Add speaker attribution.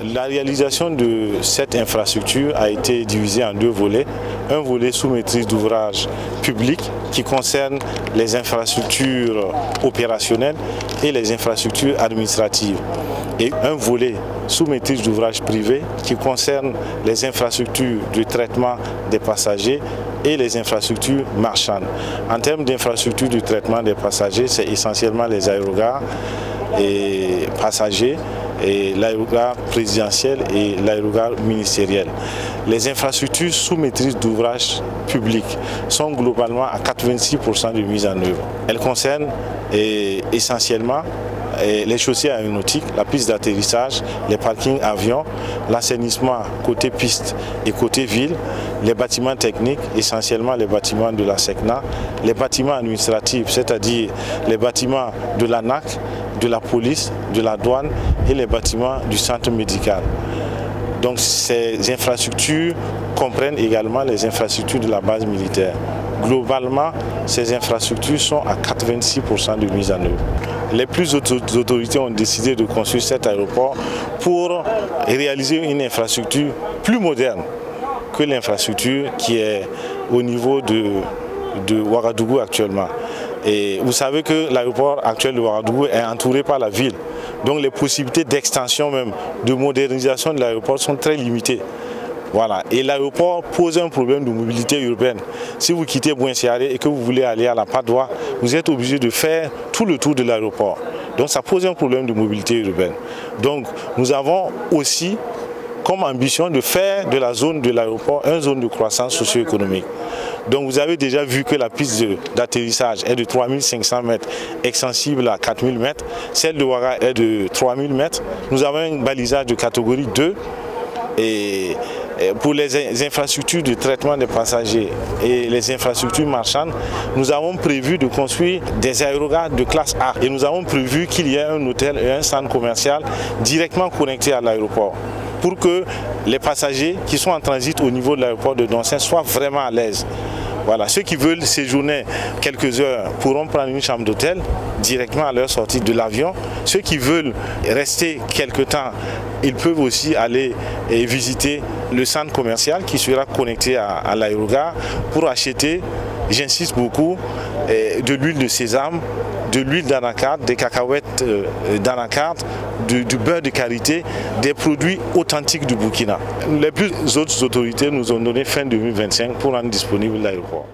Speaker 1: La réalisation de cette infrastructure a été divisée en deux volets. Un volet sous maîtrise d'ouvrage public qui concerne les infrastructures opérationnelles et les infrastructures administratives. Et un volet sous maîtrise d'ouvrage privé qui concerne les infrastructures de traitement des passagers et les infrastructures marchandes. En termes d'infrastructures de traitement des passagers, c'est essentiellement les aérogares et passagers, et l'aérogare présidentiel et l'aérogare ministériel. Les infrastructures sous maîtrise d'ouvrage public sont globalement à 86% de mise en œuvre. Elles concernent essentiellement les chaussées aéronautiques, la piste d'atterrissage, les parkings avions, l'assainissement côté piste et côté ville, les bâtiments techniques, essentiellement les bâtiments de la SECNA, les bâtiments administratifs, c'est-à-dire les bâtiments de l'ANAC, de la police, de la douane et les bâtiments du centre médical. Donc ces infrastructures comprennent également les infrastructures de la base militaire. Globalement, ces infrastructures sont à 86% de mise en œuvre. Les plus hautes autorités ont décidé de construire cet aéroport pour réaliser une infrastructure plus moderne que l'infrastructure qui est au niveau de Ouagadougou actuellement. Et vous savez que l'aéroport actuel de Ouagadougou est entouré par la ville. Donc les possibilités d'extension même, de modernisation de l'aéroport sont très limitées. Voilà. Et l'aéroport pose un problème de mobilité urbaine. Si vous quittez Bouin-Siaré et que vous voulez aller à la Padoua, vous êtes obligé de faire tout le tour de l'aéroport. Donc ça pose un problème de mobilité urbaine. Donc nous avons aussi comme ambition de faire de la zone de l'aéroport une zone de croissance socio-économique. Donc vous avez déjà vu que la piste d'atterrissage est de 3500 mètres, extensible à 4000 mètres. Celle de Ouaga est de 3000 mètres. Nous avons un balisage de catégorie 2. Et pour les infrastructures de traitement des passagers et les infrastructures marchandes, nous avons prévu de construire des aérogares de classe A. Et nous avons prévu qu'il y ait un hôtel et un centre commercial directement connectés à l'aéroport, pour que les passagers qui sont en transit au niveau de l'aéroport de Doncin soient vraiment à l'aise. Voilà, ceux qui veulent séjourner quelques heures pourront prendre une chambre d'hôtel directement à leur sortie de l'avion. Ceux qui veulent rester quelque temps, ils peuvent aussi aller visiter le centre commercial qui sera connecté à l'aérogare pour acheter, j'insiste beaucoup, de l'huile de sésame, de l'huile d'anacarde, des cacahuètes d'anacarde, du beurre de karité, des produits authentiques du Burkina. Les plus hautes autorités nous ont donné fin 2025 pour rendre disponible l'aéroport.